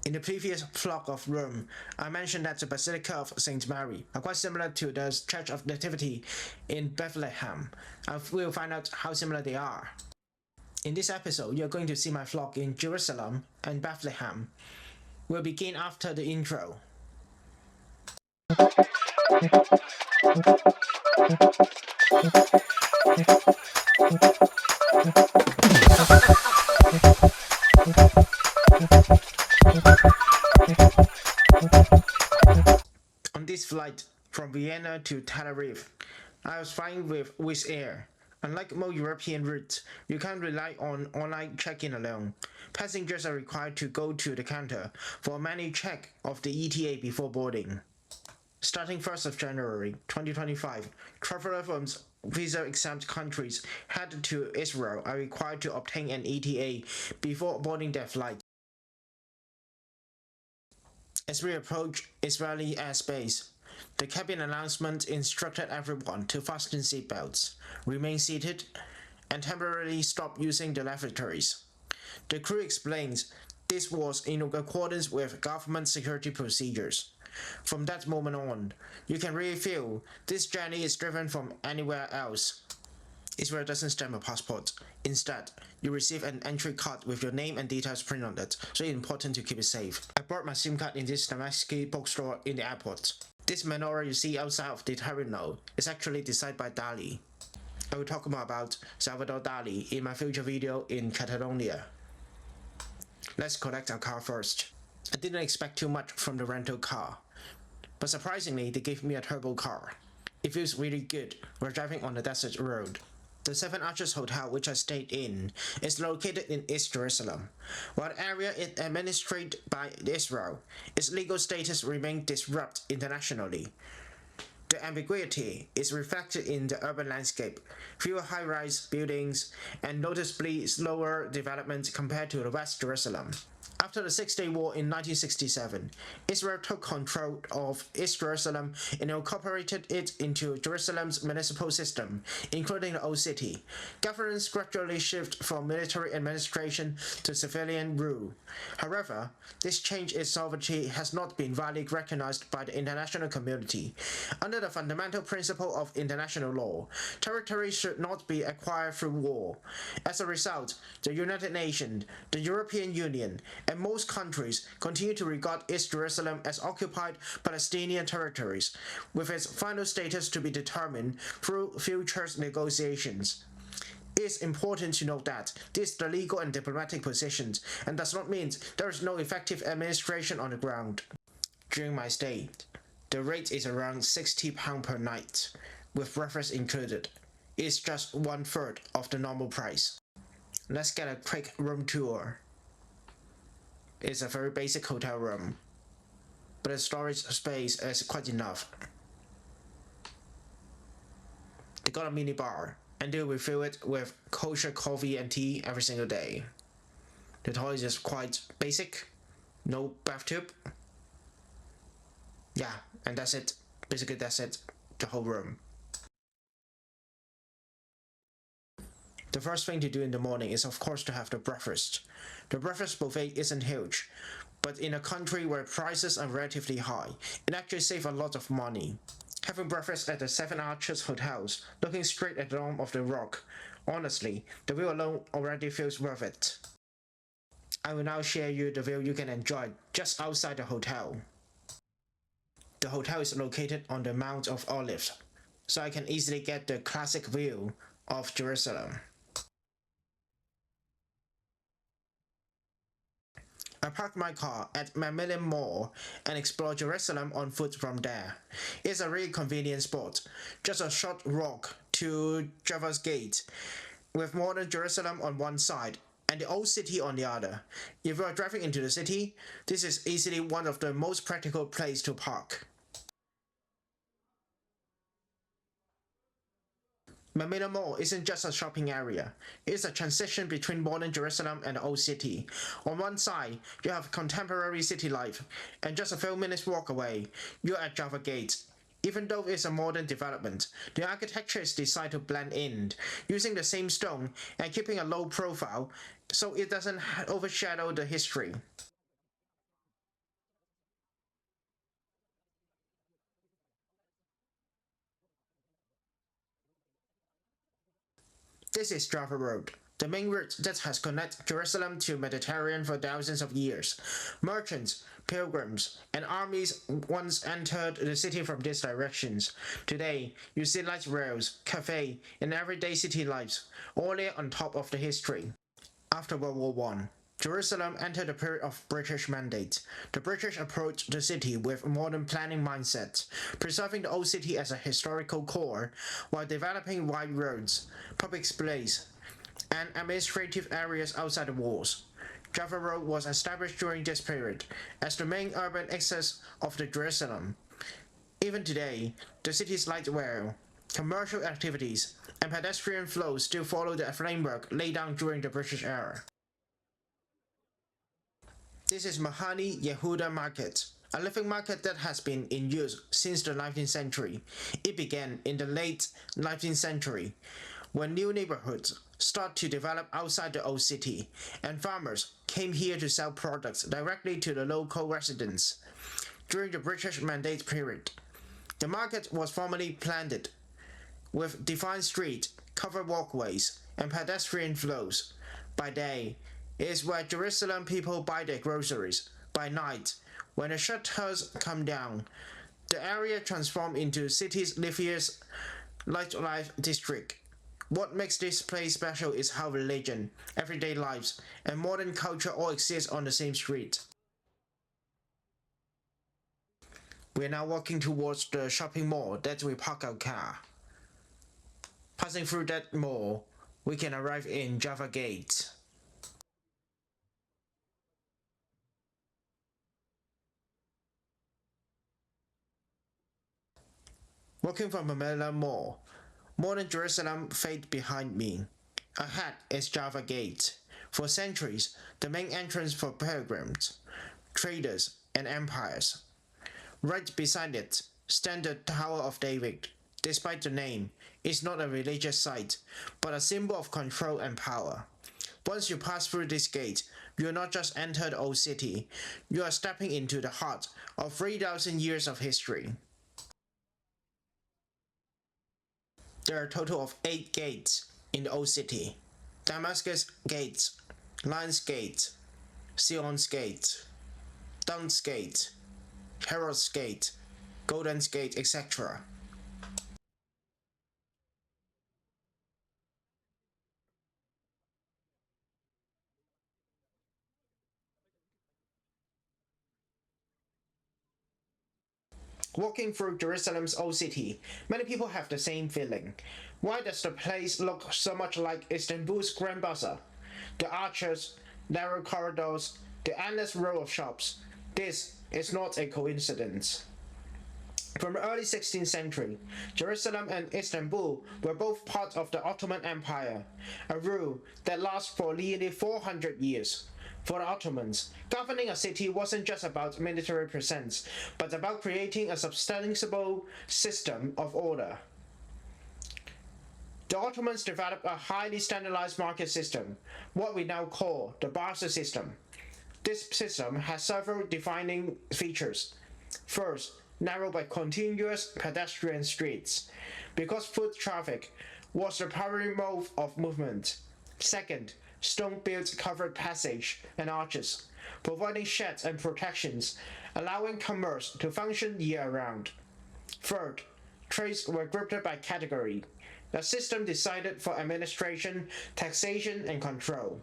In the previous vlog of Rome, I mentioned that the Basilica of St. Mary are quite similar to the Church of Nativity in Bethlehem, and we'll find out how similar they are. In this episode, you're going to see my vlog in Jerusalem and Bethlehem. We'll begin after the intro. On this flight from Vienna to Tel Aviv, I was flying with Wizz Air. Unlike most European routes, you can't rely on online check-in alone. Passengers are required to go to the counter for a manual check of the ETA before boarding. Starting 1st of January 2025, travelers from visa-exempt countries headed to Israel are required to obtain an ETA before boarding their flight. As we approach Israeli airspace, the cabin announcement instructed everyone to fasten seatbelts, remain seated, and temporarily stop using the lavatories. The crew explains this was in accordance with government security procedures. From that moment on, you can really feel this journey is driven from anywhere else. Israel doesn't stamp a passport. Instead, you receive an entry card with your name and details printed on it, so it's important to keep it safe. I bought my SIM card in this Damascus bookstore in the airport. This menorah you see outside of the terminal is actually designed by Dali. I will talk more about Salvador Dali in my future video in Catalonia. Let's collect our car first. I didn't expect too much from the rental car, but surprisingly they gave me a turbo car. It feels really good. We're driving on a desert road. The Seven Arches Hotel, which I stayed in, is located in East Jerusalem. While the area is administered by Israel, its legal status remains disrupted internationally. The ambiguity is reflected in the urban landscape, fewer high-rise buildings, and noticeably slower development compared to the West Jerusalem. After the Six-Day War in 1967, Israel took control of East Jerusalem and incorporated it into Jerusalem's municipal system, including the Old City. Governance gradually shifted from military administration to civilian rule. However, this change in sovereignty has not been widely recognized by the international community. Under the fundamental principle of international law, territory should not be acquired through war. As a result, the United Nations, the European Union, and most countries continue to regard East Jerusalem as occupied Palestinian territories, with its final status to be determined through future negotiations. It is important to note that this is the legal and diplomatic positions, and does not mean there is no effective administration on the ground. During my stay, the rate is around £60 per night, with breakfast included. It is just 1/3 of the normal price. Let's get a quick room tour. It's a very basic hotel room, but the storage space is quite enough. They got a mini bar, and they refill it with kosher coffee and tea every single day. The toilet is quite basic, no bathtub. Yeah, and that's it. Basically that's it, the whole room. The first thing to do in the morning is of course to have the breakfast. The breakfast buffet isn't huge, but in a country where prices are relatively high, it actually saves a lot of money. Having breakfast at the Seven Arches hotels, looking straight at the Dome of the Rock, honestly, the view alone already feels worth it. I will now share you the view you can enjoy just outside the hotel. The hotel is located on the Mount of Olives, so I can easily get the classic view of Jerusalem. I parked my car at Mandarin Mall and explored Jerusalem on foot from there. It's a really convenient spot, just a short walk to Java's Gate, with modern Jerusalem on one side and the old city on the other. If you are driving into the city, this is easily one of the most practical places to park. Mandarin Mall isn't just a shopping area, it's a transition between modern Jerusalem and the old city. On one side, you have contemporary city life, and just a few minutes walk away, you're at Java Gate. Even though it's a modern development, the architecture is designed to blend in, using the same stone and keeping a low profile so it doesn't overshadow the history. This is Java Road, the main route that has connected Jerusalem to Mediterranean for thousands of years. Merchants, pilgrims, and armies once entered the city from these directions. Today, you see light rails, cafes, and everyday city lives, all laid on top of the history. After World War I, Jerusalem entered a period of British mandate. The British approached the city with a modern planning mindset, preserving the old city as a historical core, while developing wide roads, public space, and administrative areas outside the walls. Java Road was established during this period as the main urban axis of the Jerusalem. Even today, the city's light rail, commercial activities, and pedestrian flows still follow the framework laid down during the British era. This is Mahani Yehuda Market, a living market that has been in use since the 19th century. It began in the late 19th century, when new neighborhoods started to develop outside the old city, and farmers came here to sell products directly to the local residents. During the British Mandate period, the market was formally planned, with defined streets, covered walkways, and pedestrian flows. By day, it is where Jerusalem people buy their groceries. By night, when the shutters come down, the area transforms into the city's liveliest nightlife district. What makes this place special is how religion, everyday lives, and modern culture all exist on the same street. We are now walking towards the shopping mall that we park our car. Passing through that mall, we can arrive in Java Gate. Walking from Manila Mall, modern Jerusalem fades behind me. Ahead is Java Gate, for centuries the main entrance for pilgrims, traders, and empires. Right beside it stands the Tower of David. Despite the name, it's not a religious site, but a symbol of control and power. Once you pass through this gate, you are not just entered the old city, you are stepping into the heart of 3,000 years of history. There are a total of 8 gates in the old city: Damascus Gate, Lion's Gate, Sion's Gate, Dawn's Gate, Herod's Gate, Golden's Gate, etc. Walking through Jerusalem's old city, many people have the same feeling. Why does the place look so much like Istanbul's Grand Bazaar? The arches, narrow corridors, the endless row of shops. This is not a coincidence. From the early 16th century, Jerusalem and Istanbul were both part of the Ottoman Empire, a rule that lasted for nearly 400 years. For the Ottomans, governing a city wasn't just about military presence, but about creating a sustainable system of order. The Ottomans developed a highly standardized market system, what we now call the Bazaar system. This system has several defining features. First, narrow but continuous pedestrian streets, because foot traffic was the primary mode of movement. Second, stone-built covered passage and arches, providing shades and protections, allowing commerce to function year-round. Third, trades were grouped by category, a system decided for administration, taxation, and control.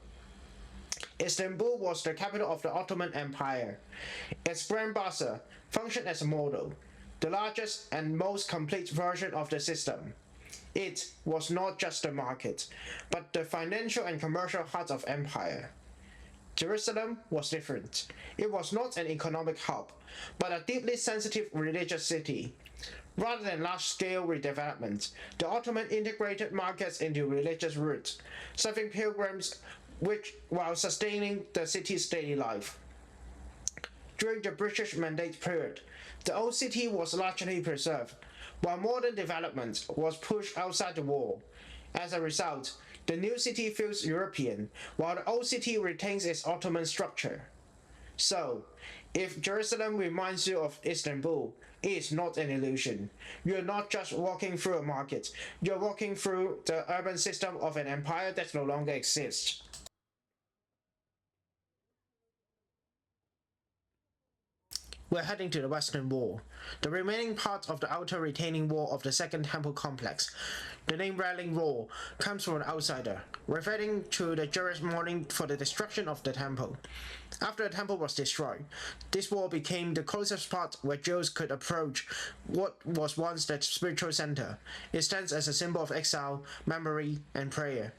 Istanbul was the capital of the Ottoman Empire. Its Grand Bazaar functioned as a model, the largest and most complete version of the system. It was not just a market, but the financial and commercial heart of empire. Jerusalem was different. It was not an economic hub, but a deeply sensitive religious city. Rather than large-scale redevelopment, the Ottoman integrated markets into religious routes, serving pilgrims while sustaining the city's daily life. During the British Mandate period, the old city was largely preserved, while modern development was pushed outside the wall. As a result, the new city feels European, while the old city retains its Ottoman structure. So, If Jerusalem reminds you of Istanbul, it is not an illusion. You're not just walking through a market, you're walking through the urban system of an empire that no longer exists. We're heading to the Western Wall, the remaining part of the outer retaining wall of the Second Temple complex. The name Railing Wall comes from an outsider, referring to the Jewish mourning for the destruction of the temple. After the temple was destroyed, this wall became the closest spot where Jews could approach what was once the spiritual center. It stands as a symbol of exile, memory, and prayer.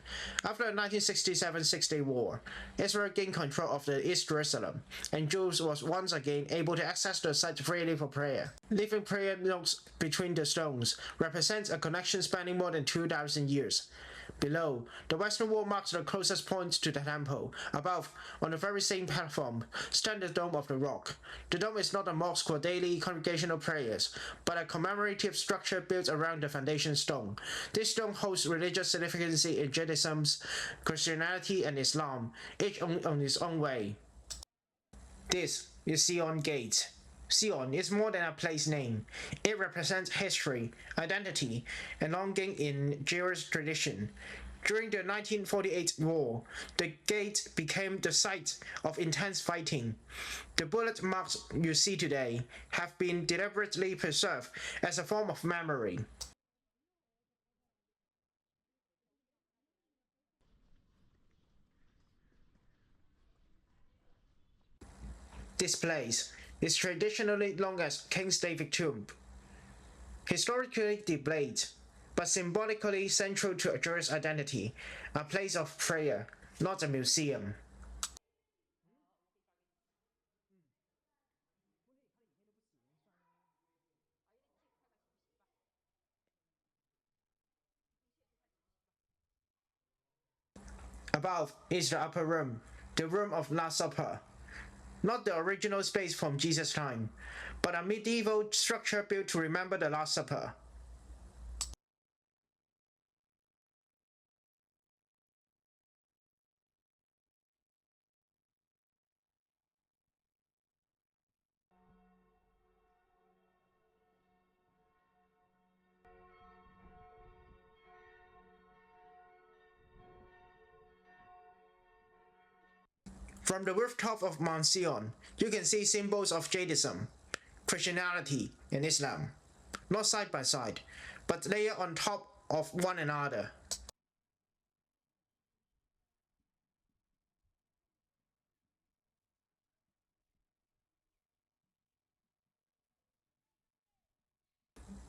After the 1967-60 war, Israel gained control of the East Jerusalem, and Jews was once again able to access the site freely for prayer. Leaving prayer notes between the stones represents a connection spanning more than 2,000 years. Below, the Western Wall marks the closest point to the temple. Above, on the very same platform, stands the Dome of the Rock. The dome is not a mosque for daily congregational prayers, but a commemorative structure built around the foundation stone. This stone holds religious significance in Judaism, Christianity, and Islam, each on its own way. This is Zion Gate. Zion is more than a place name. It represents history, identity, and longing in Jewish tradition. During the 1948 war, the gate became the site of intense fighting. The bullet marks you see today have been deliberately preserved as a form of memory. This place is traditionally known as King David's tomb. Historically debated, but symbolically central to a Jewish identity, a place of prayer, not a museum. Above is the upper room, the room of Last Supper. Not the original space from Jesus' time, but a medieval structure built to remember the Last Supper. From the rooftop of Mount Zion, you can see symbols of Judaism, Christianity, and Islam, not side by side, but layered on top of one another.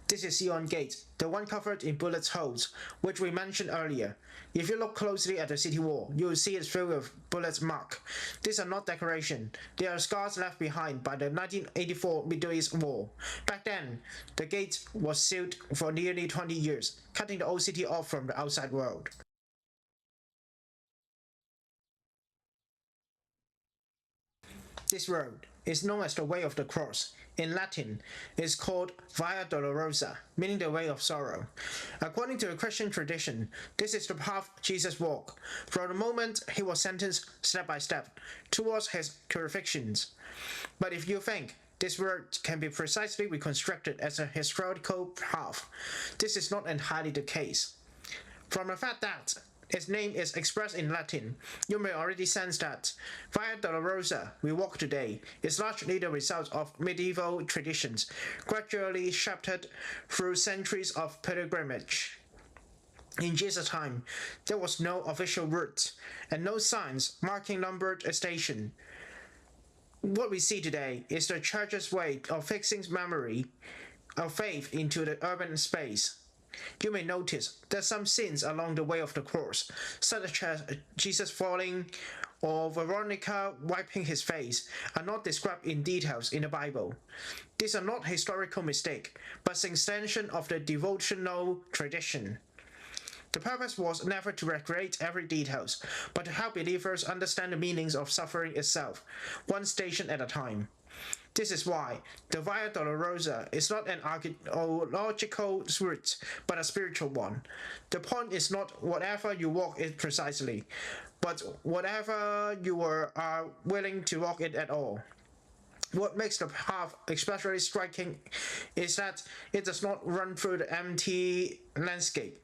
This is Zion Gate, the one covered in bullet holes, which we mentioned earlier. If you look closely at the city wall, you will see it's filled with bullet marks. These are not decoration. They are scars left behind by the 1984 Middle East War. Back then, the gate was sealed for nearly 20 years, cutting the old city off from the outside world. This road is known as the Way of the Cross. In Latin, it is called Via Dolorosa, meaning the way of sorrow. According to the Christian tradition, this is the path Jesus walked from the moment he was sentenced step by step towards his crucifixions. But if you think this road can be precisely reconstructed as a historical path, this is not entirely the case. From the fact that its name is expressed in Latin, you may already sense that Via Dolorosa we walk today is largely the result of medieval traditions, gradually shaped through centuries of pilgrimage. In Jesus' time, there was no official route and no signs marking numbered station. What we see today is the church's way of fixing memory of faith into the urban space. You may notice that some scenes along the way of the cross, such as Jesus falling or Veronica wiping his face, are not described in details in the Bible. These are not historical mistakes, but an extension of the devotional tradition. The purpose was never to recreate every details, but to help believers understand the meanings of suffering itself, one station at a time. This is why the Via Dolorosa is not an archaeological route, but a spiritual one. The point is not whatever you walk it precisely, but whatever you are willing to walk it at all. What makes the path especially striking is that it does not run through the empty landscape,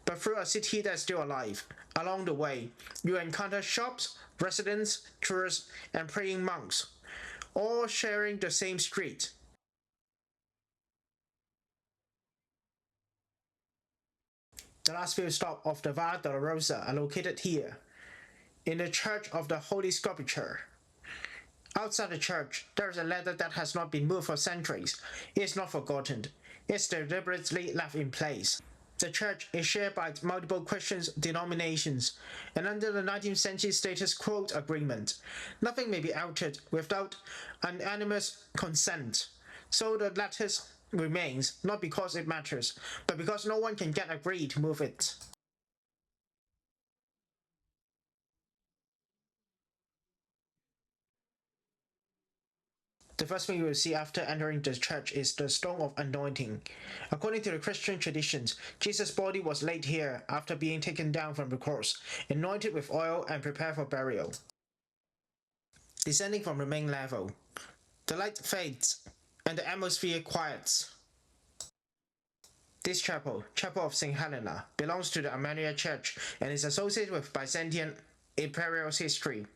but through a city that's still alive. Along the way, you encounter shops, residents, tourists, and praying monks, all sharing the same street. The last few stops of the Via Dolorosa are located here, in the Church of the Holy Sepulchre. Outside the church, there is a letter that has not been moved for centuries. It is not forgotten. It's deliberately left in place. The church is shared by multiple Christian denominations, and under the 19th century status quo agreement, nothing may be altered without unanimous consent. So the letter remains, not because it matters, but because no one can get agreed to move it. The first thing you will see after entering the church is the stone of anointing. According to the Christian traditions, Jesus' body was laid here after being taken down from the cross, anointed with oil and prepared for burial. Descending from the main level, the light fades and the atmosphere quiets. This chapel, Chapel of St. Helena, belongs to the Armenian Church and is associated with Byzantine imperial history.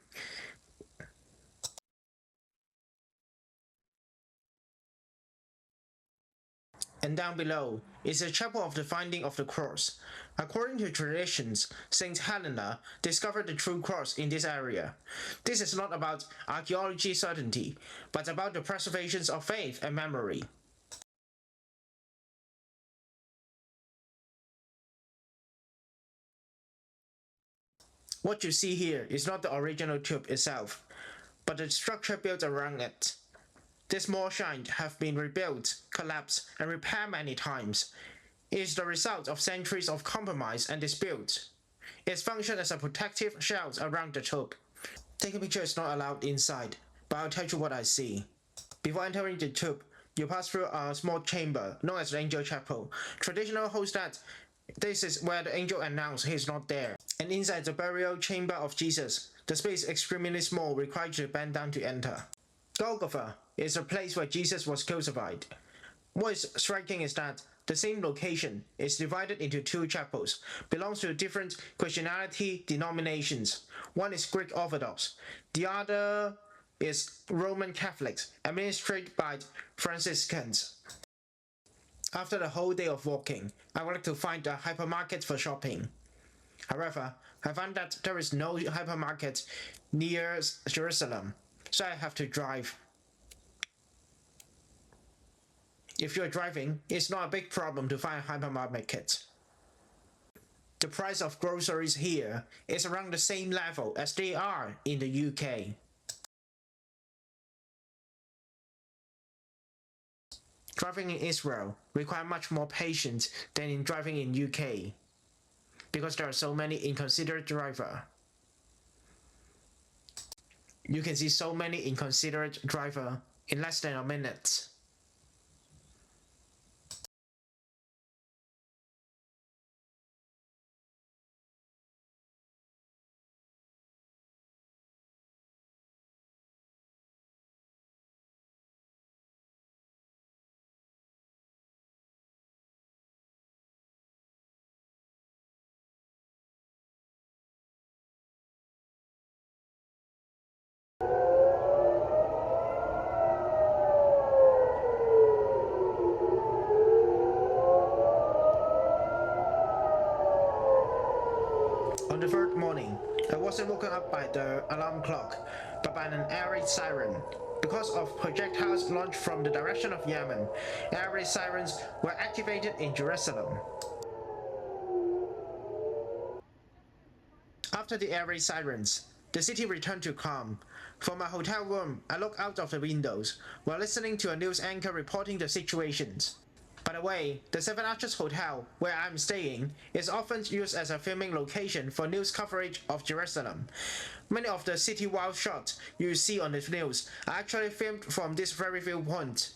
And down below is the chapel of the finding of the cross. According to traditions, St. Helena discovered the true cross in this area. This is not about archaeology certainty, but about the preservation of faith and memory. What you see here is not the original tube itself, but the structure built around it. This small shrine have been rebuilt, collapsed, and repaired many times. It is the result of centuries of compromise and dispute. It functions as a protective shield around the tube. Taking pictures is not allowed inside, but I'll tell you what I see. Before entering the tube, you pass through a small chamber known as the Angel Chapel. Traditional holds that this is where the angel announced he is not there. And inside the burial chamber of Jesus, the space is extremely small, required to bend down to enter. Golgotha is a place where Jesus was crucified. What is striking is that the same location is divided into two chapels, belongs to different Christianity denominations. One is Greek Orthodox, the other is Roman Catholics, administered by Franciscans. After the whole day of walking, I would like to find a hypermarket for shopping. However, I found that there is no hypermarket near Jerusalem, so I have to drive. If you're driving, it's not a big problem to find a hypermarket. The price of groceries here is around the same level as they are in the UK. Driving in Israel requires much more patience than in driving in UK, because there are so many inconsiderate drivers. You can see so many inconsiderate drivers in less than a minute. On the third morning, I wasn't woken up by the alarm clock, but by an air siren. Because of projectiles launched from the direction of Yemen, air sirens were activated in Jerusalem. After the air sirens, the city returned to calm. From my hotel room, I look out of the windows while listening to a news anchor reporting the situations. By the way, the Seven Arches Hotel, where I'm staying, is often used as a filming location for news coverage of Jerusalem. Many of the city-wide shots you see on the news are actually filmed from this very viewpoint.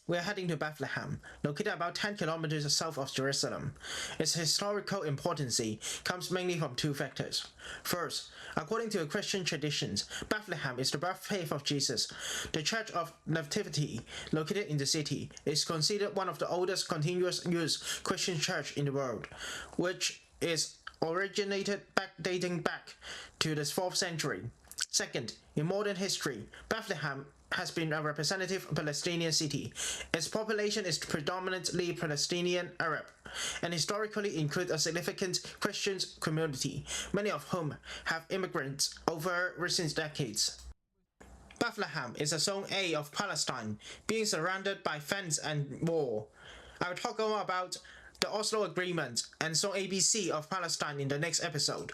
We are heading to Bethlehem, located about 10 kilometers south of Jerusalem. Its historical importance comes mainly from two factors. First, according to Christian traditions, Bethlehem is the birthplace of Jesus. The Church of Nativity, located in the city, is considered one of the oldest continuous use Christian church in the world, which is dating back to the 4th century. Second, in modern history, Bethlehem has been a representative Palestinian city. Its population is predominantly Palestinian Arab, and historically includes a significant Christian community, many of whom have immigrants over recent decades. Bethlehem is a Zone A of Palestine, being surrounded by fence and wall. I will talk more about the Oslo Agreement and Zone ABC of Palestine in the next episode.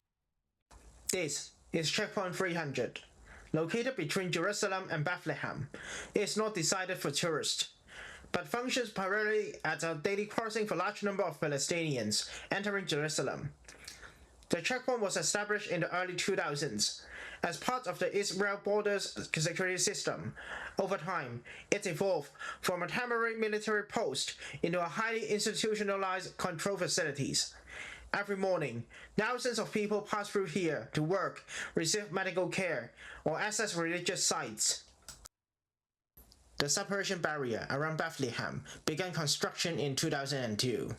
This is Checkpoint 300. Located between Jerusalem and Bethlehem, it is not decided for tourists, but functions primarily as a daily crossing for a large number of Palestinians entering Jerusalem. The checkpoint was established in the early 2000s as part of the Israel Borders Security System. Over time, it evolved from a temporary military post into a highly institutionalized control facilities. Every morning, thousands of people pass through here to work, receive medical care, or access religious sites. The separation barrier around Bethlehem began construction in 2002.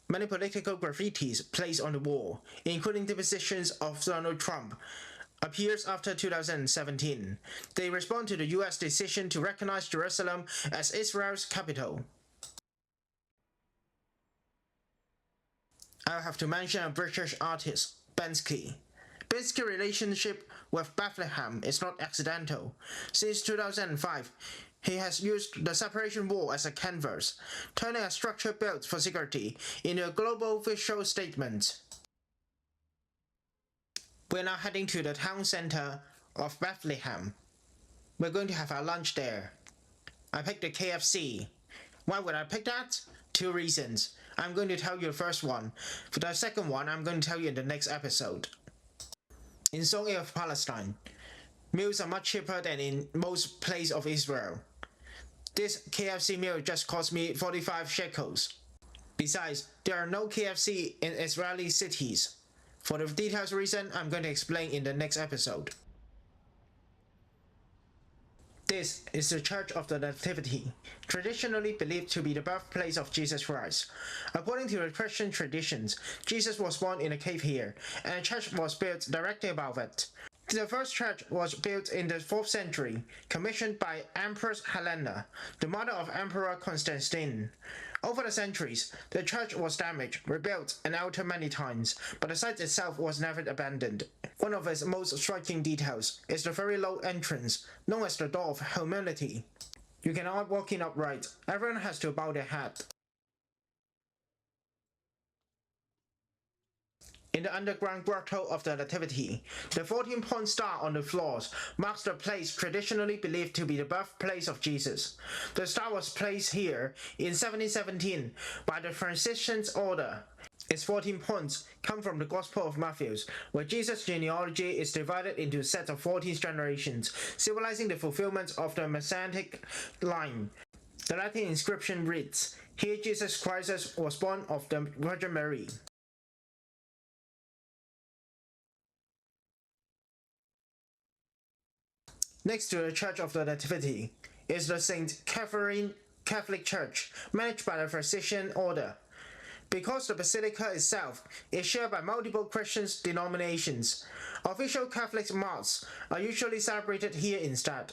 Many political graffitis placed on the wall, including depositions of Donald Trump, appears after 2017. They respond to the US decision to recognize Jerusalem as Israel's capital. I have to mention a British artist, Banksy. Banksy's relationship with Bethlehem is not accidental. Since 2005, he has used the separation wall as a canvas, turning a structure built for security into a global visual statement. We're now heading to the town center of Bethlehem. We're going to have our lunch there. I picked the KFC. Why would I pick that? Two reasons. I'm going to tell you the first one. For the second one, I'm going to tell you in the next episode. In Zone A of Palestine, meals are much cheaper than in most places of Israel. This KFC meal just cost me 45 shekels. Besides, there are no KFC in Israeli cities. For the details reason, I'm going to explain in the next episode. This is the Church of the Nativity, traditionally believed to be the birthplace of Jesus Christ. According to the Christian traditions, Jesus was born in a cave here, and a church was built directly above it. The first church was built in the 4th century, commissioned by Empress Helena, the mother of Emperor Constantine. Over the centuries, the church was damaged, rebuilt, and altered many times, but the site itself was never abandoned. One of its most striking details is the very low entrance, known as the Door of Humility. You cannot walk in upright. Everyone has to bow their head. In the underground grotto of the Nativity, the 14-point star on the floors marks the place traditionally believed to be the birthplace of Jesus. The star was placed here in 1717 by the Franciscan order. Its 14 points come from the Gospel of Matthew, where Jesus' genealogy is divided into a set of 14 generations, symbolizing the fulfillment of the Messianic line. The Latin inscription reads, "Here Jesus Christ was born of the Virgin Mary." Next to the Church of the Nativity is the St. Catherine Catholic Church, managed by the Franciscan order. Because the basilica itself is shared by multiple Christian denominations, official Catholic Mass are usually celebrated here instead.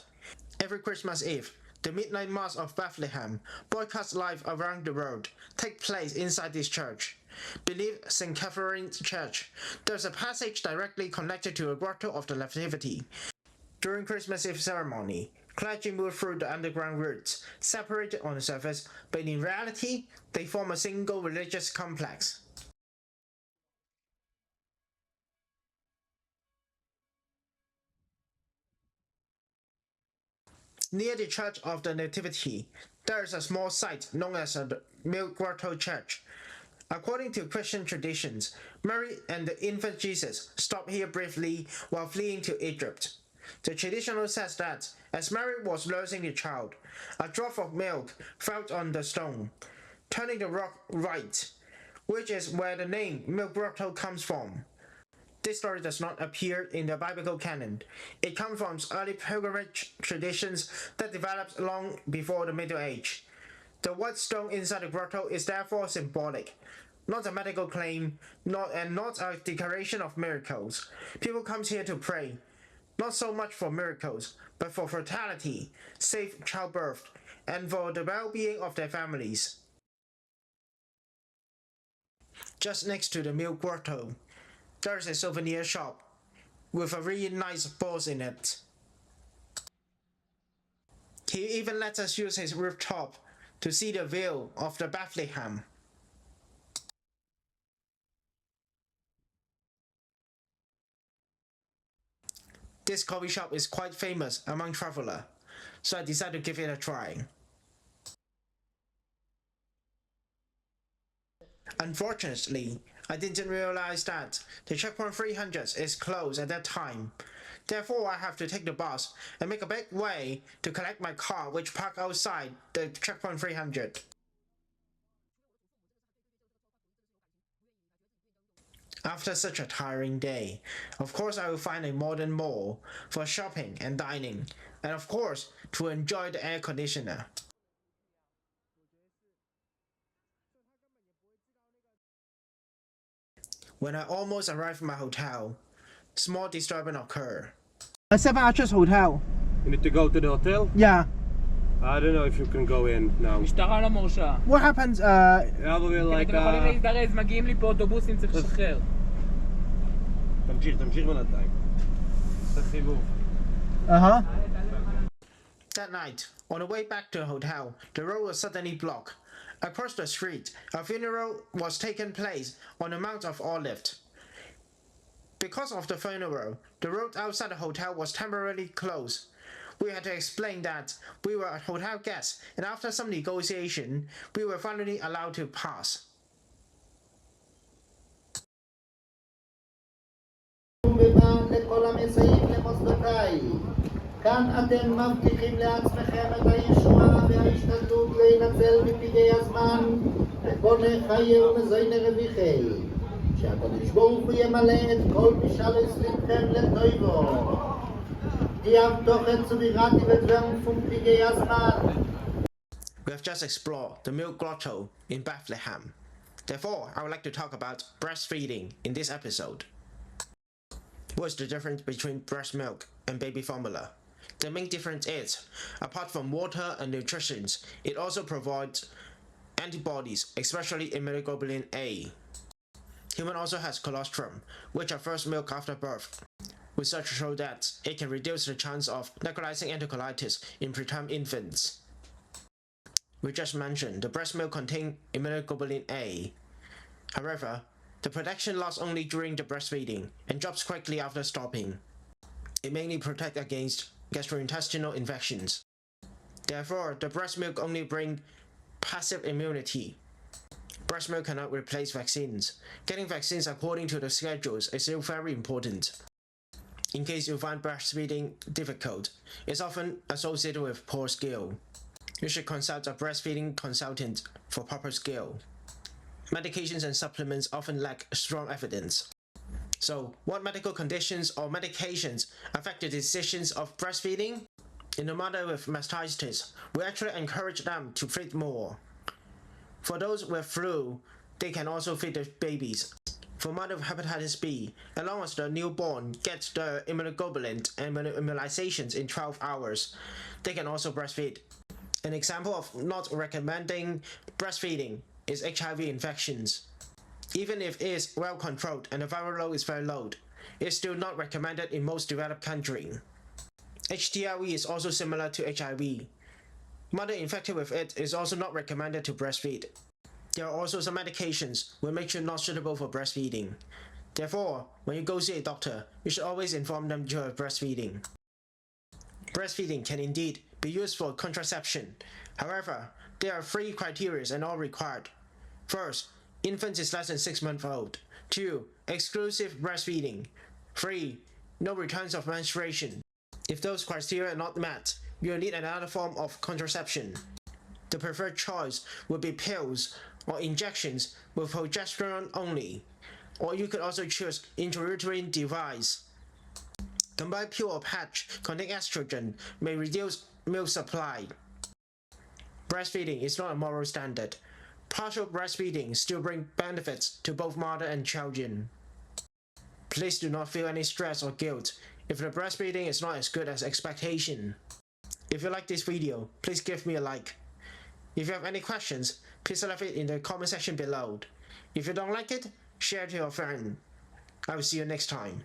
Every Christmas Eve, the Midnight Mass of Bethlehem, broadcast live around the world, take place inside this church. Beneath St. Catherine's Church, there's a passage directly connected to the Grotto of the Nativity. During Christmas Eve ceremony, clergy move through the underground routes, separated on the surface, but in reality, they form a single religious complex. Near the Church of the Nativity, there is a small site known as the Milk Grotto Church. According to Christian traditions, Mary and the infant Jesus stopped here briefly while fleeing to Egypt. The traditional says that, as Mary was nursing the child, a drop of milk fell on the stone, turning the rock right, which is where the name Milk Grotto comes from. This story does not appear in the biblical canon. It comes from early pilgrimage traditions that developed long before the Middle Age. The white stone inside the grotto is therefore symbolic, not a medical claim, not a declaration of miracles. People come here to pray, not so much for miracles, but for fertility, safe childbirth, and for the well-being of their families. Just next to the Milk Grotto, there's a souvenir shop with a really nice boss in it. He even lets us use his rooftop to see the view of the Bethlehem. This coffee shop is quite famous among travelers, so I decided to give it a try. Unfortunately, I didn't realize that the checkpoint 300 is closed at that time. Therefore, I have to take the bus and make a big way to collect my car, which parked outside the checkpoint 300. After such a tiring day, of course I will find a modern mall for shopping and dining, and of course to enjoy the air conditioner. When I almost arrived at my hotel, small disturbance occurred. 7 Arches Hotel. You need to go to the hotel? Yeah. I don't know if you can go in now. משטרה לא מורשה. What happens? Yeah, but we're like... אתם יכולים להזדרז, מגיעים לי פה אוטובוסים, צריך לשחרר. תמשיך בינתיים. עושה סיבוב. Uh-huh. That night, on the way back to the hotel, the road was suddenly blocked. Across the street, a funeral was taking place on the Mount of Olives. Because of the funeral, the road outside the hotel was temporarily closed. We had to explain that we were hotel guests, and after some negotiation, we were finally allowed to pass. כאן אתם מבטיחים לעצמכם את הישועה וההשתדלות להינצל מפגעי הזמן ובונה חיי ומזויני רוויחי שהקדוש ברוך הוא ימלא את כל משאל עשריכם לטויבו דיאבטוח את צבירתי ודברם פום פגעי הזמן. We have just explored the Milk Grotto in Bethlehem. Therefore, I would like to talk about breastfeeding in this episode. What is the difference between breast milk and baby formula? The main difference is, apart from water and nutrition, it also provides antibodies, especially immunoglobulin A. Human also has colostrum, which are first milk after birth. Research show that it can reduce the chance of necrotizing enterocolitis in preterm infants. We just mentioned the breast milk contains immunoglobulin A. However, the protection lasts only during the breastfeeding and drops quickly after stopping. It mainly protects against gastrointestinal infections. Therefore, the breast milk only brings passive immunity. Breast milk cannot replace vaccines. Getting vaccines according to the schedules is still very important. In case you find breastfeeding difficult, it's often associated with poor skill. You should consult a breastfeeding consultant for proper skill. Medications and supplements often lack strong evidence. So, what medical conditions or medications affect the decisions of breastfeeding? In a mother with mastitis, we actually encourage them to feed more. For those with flu, they can also feed the babies. For mother with hepatitis B, as long as the newborn gets the immunoglobulin and immunizations in 12 hours, they can also breastfeed. An example of not recommending breastfeeding is HIV infections. Even if it is well controlled and the viral load is very low, it is still not recommended in most developed countries. HTLV is also similar to HIV. Mother infected with it is also not recommended to breastfeed. There are also some medications which make you not suitable for breastfeeding. Therefore, when you go see a doctor, you should always inform them you are breastfeeding. Breastfeeding can indeed be used for contraception. However, there are 3 criteria and all required. First, infant is less than 6 months old. 2. Exclusive breastfeeding. 3. No returns of menstruation. If those criteria are not met, you will need another form of contraception. The preferred choice would be pills or injections with progesterone only, or you could also choose intrauterine device. Combined pill or patch containing estrogen may reduce milk supply. Breastfeeding is not a moral standard. Partial breastfeeding still brings benefits to both mother and children. Please do not feel any stress or guilt if the breastfeeding is not as good as expectation. If you like this video, please give me a like. If you have any questions, please leave it in the comment section below. If you don't like it, share it to your friend. I will see you next time.